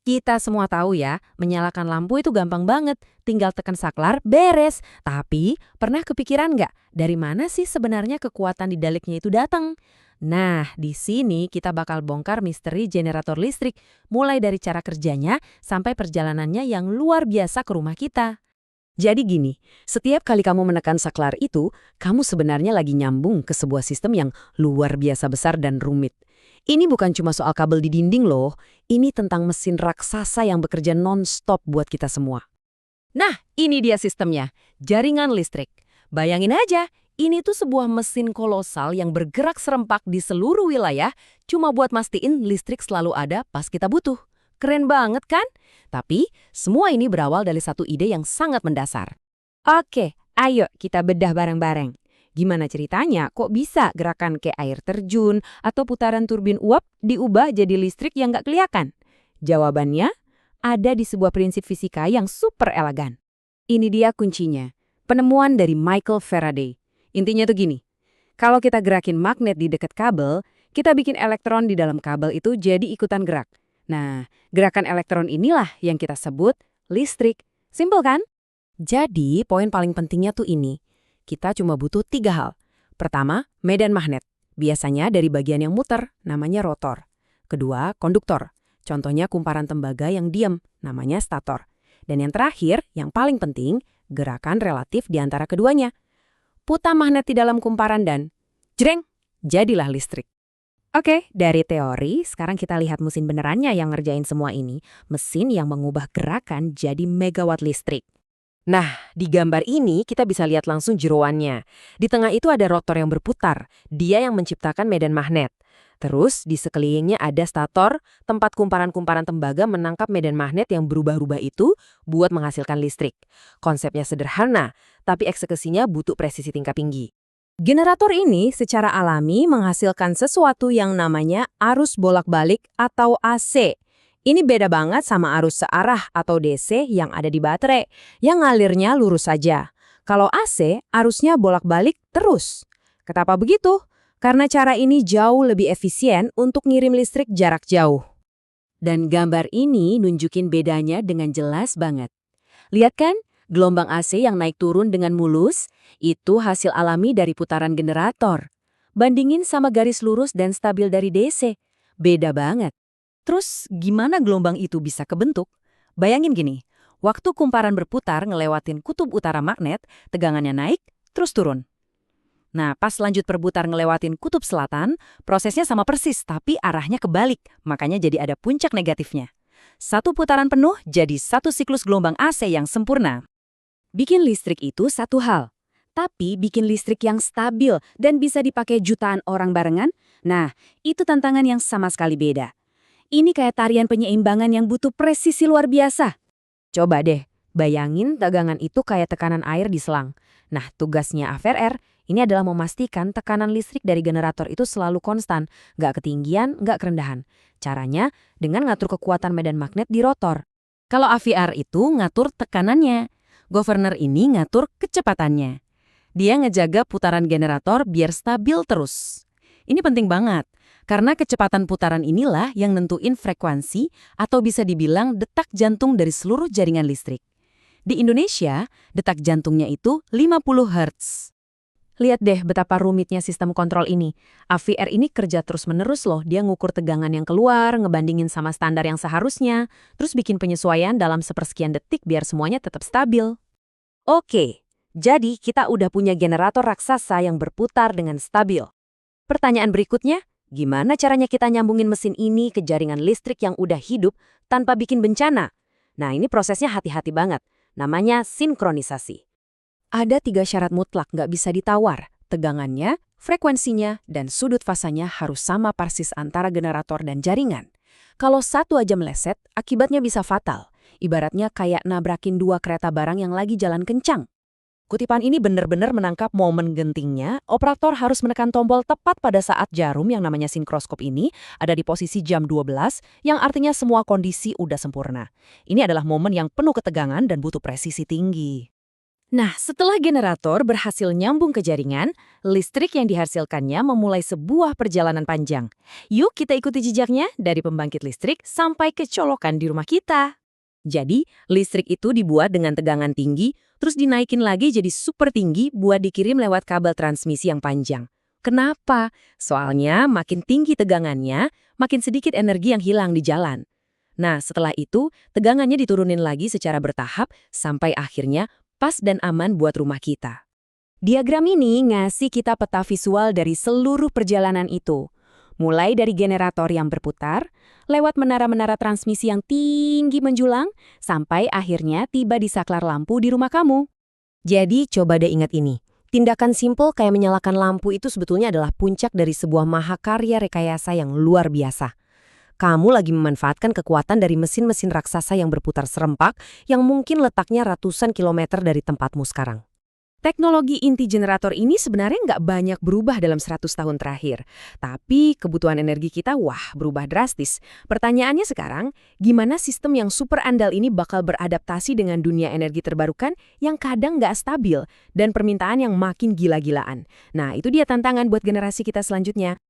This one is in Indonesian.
Kita semua tahu ya, menyalakan lampu itu gampang banget, tinggal tekan saklar, beres. Tapi, pernah kepikiran nggak, dari mana sih sebenarnya kekuatan di baliknya itu datang? Nah, di sini kita bakal bongkar misteri generator listrik, mulai dari cara kerjanya sampai perjalanannya yang luar biasa ke rumah kita. Jadi gini, setiap kali kamu menekan saklar itu, kamu sebenarnya lagi nyambung ke sebuah sistem yang luar biasa besar dan rumit. Ini bukan cuma soal kabel di dinding loh, ini tentang mesin raksasa yang bekerja non-stop buat kita semua. Nah, ini dia sistemnya, jaringan listrik. Bayangin aja, ini tuh sebuah mesin kolosal yang bergerak serempak di seluruh wilayah, cuma buat mastiin listrik selalu ada pas kita butuh. Keren banget kan? Tapi, semua ini berawal dari satu ide yang sangat mendasar. Oke, ayo kita bedah bareng-bareng. Gimana ceritanya kok bisa gerakan kayak air terjun atau putaran turbin uap diubah jadi listrik yang nggak kelihatan? Jawabannya ada di sebuah prinsip fisika yang super elegan. Ini dia kuncinya, penemuan dari Michael Faraday. Intinya tuh gini, kalau kita gerakin magnet di dekat kabel, kita bikin elektron di dalam kabel itu jadi ikutan gerak. Nah, gerakan elektron inilah yang kita sebut listrik. Simpel kan? Jadi, poin paling pentingnya tuh ini. Kita cuma butuh 3 hal. Pertama, medan magnet. Biasanya dari bagian yang muter, namanya rotor. Kedua, konduktor. Contohnya kumparan tembaga yang diam, namanya stator. Dan yang terakhir, yang paling penting, gerakan relatif di antara keduanya. Putar magnet di dalam kumparan dan jreng, jadilah listrik. Oke, dari teori, sekarang kita lihat mesin benerannya yang ngerjain semua ini. Mesin yang mengubah gerakan jadi megawatt listrik. Nah, di gambar ini kita bisa lihat langsung jeroannya. Di tengah itu ada rotor yang berputar, dia yang menciptakan medan magnet. Terus, di sekelilingnya ada stator, tempat kumparan-kumparan tembaga menangkap medan magnet yang berubah-ubah itu buat menghasilkan listrik. Konsepnya sederhana, tapi eksekusinya butuh presisi tingkat tinggi. Generator ini secara alami menghasilkan sesuatu yang namanya arus bolak-balik atau AC. Ini beda banget sama arus searah atau DC yang ada di baterai, yang ngalirnya lurus saja. Kalau AC, arusnya bolak-balik terus. Kenapa begitu? Karena cara ini jauh lebih efisien untuk ngirim listrik jarak jauh. Dan gambar ini nunjukin bedanya dengan jelas banget. Lihat kan? Gelombang AC yang naik turun dengan mulus, itu hasil alami dari putaran generator. Bandingin sama garis lurus dan stabil dari DC, beda banget. Terus gimana gelombang itu bisa kebentuk? Bayangin gini, waktu kumparan berputar ngelewatin kutub utara magnet, tegangannya naik, terus turun. Nah, pas lanjut perputar ngelewatin kutub selatan, prosesnya sama persis, tapi arahnya kebalik, makanya jadi ada puncak negatifnya. Satu putaran penuh jadi satu siklus gelombang AC yang sempurna. Bikin listrik itu satu hal, tapi bikin listrik yang stabil dan bisa dipakai jutaan orang barengan, nah, itu tantangan yang sama sekali beda. Ini kayak tarian penyeimbangan yang butuh presisi luar biasa. Coba deh, bayangin tegangan itu kayak tekanan air di selang. Nah, tugasnya AVR ini adalah memastikan tekanan listrik dari generator itu selalu konstan, nggak ketinggian, nggak kerendahan. Caranya dengan ngatur kekuatan medan magnet di rotor. Kalau AVR itu ngatur tekanannya. Governor ini ngatur kecepatannya. Dia ngejaga putaran generator biar stabil terus. Ini penting banget, karena kecepatan putaran inilah yang nentuin frekuensi atau bisa dibilang detak jantung dari seluruh jaringan listrik. Di Indonesia, detak jantungnya itu 50 Hz. Lihat deh betapa rumitnya sistem kontrol ini. AVR ini kerja terus-menerus loh, dia ngukur tegangan yang keluar, ngebandingin sama standar yang seharusnya, terus bikin penyesuaian dalam sepersekian detik biar semuanya tetap stabil. Oke, jadi kita udah punya generator raksasa yang berputar dengan stabil. Pertanyaan berikutnya, gimana caranya kita nyambungin mesin ini ke jaringan listrik yang udah hidup tanpa bikin bencana? Nah, ini prosesnya hati-hati banget, namanya sinkronisasi. Ada 3 syarat mutlak nggak bisa ditawar. Tegangannya, frekuensinya, dan sudut fasanya harus sama persis antara generator dan jaringan. Kalau satu aja meleset, akibatnya bisa fatal. Ibaratnya kayak nabrakin 2 kereta barang yang lagi jalan kencang. Kutipan ini benar-benar menangkap momen gentingnya. Operator harus menekan tombol tepat pada saat jarum yang namanya sinkroskop ini ada di posisi jam 12, yang artinya semua kondisi udah sempurna. Ini adalah momen yang penuh ketegangan dan butuh presisi tinggi. Nah, setelah generator berhasil nyambung ke jaringan, listrik yang dihasilkannya memulai sebuah perjalanan panjang. Yuk kita ikuti jejaknya dari pembangkit listrik sampai ke colokan di rumah kita. Jadi, listrik itu dibuat dengan tegangan tinggi, terus dinaikin lagi jadi super tinggi buat dikirim lewat kabel transmisi yang panjang. Kenapa? Soalnya makin tinggi tegangannya, makin sedikit energi yang hilang di jalan. Nah, setelah itu, tegangannya diturunin lagi secara bertahap sampai akhirnya pas dan aman buat rumah kita. Diagram ini ngasih kita peta visual dari seluruh perjalanan itu. Mulai dari generator yang berputar, lewat menara-menara transmisi yang tinggi menjulang, sampai akhirnya tiba di saklar lampu di rumah kamu. Jadi, coba deh ingat ini. Tindakan simpel kayak menyalakan lampu itu sebetulnya adalah puncak dari sebuah mahakarya rekayasa yang luar biasa. Kamu lagi memanfaatkan kekuatan dari mesin-mesin raksasa yang berputar serempak yang mungkin letaknya ratusan kilometer dari tempatmu sekarang. Teknologi inti generator ini sebenarnya nggak banyak berubah dalam 100 tahun terakhir. Tapi kebutuhan energi kita, berubah drastis. Pertanyaannya sekarang, gimana sistem yang super andal ini bakal beradaptasi dengan dunia energi terbarukan yang kadang nggak stabil dan permintaan yang makin gila-gilaan? Nah, itu dia tantangan buat generasi kita selanjutnya.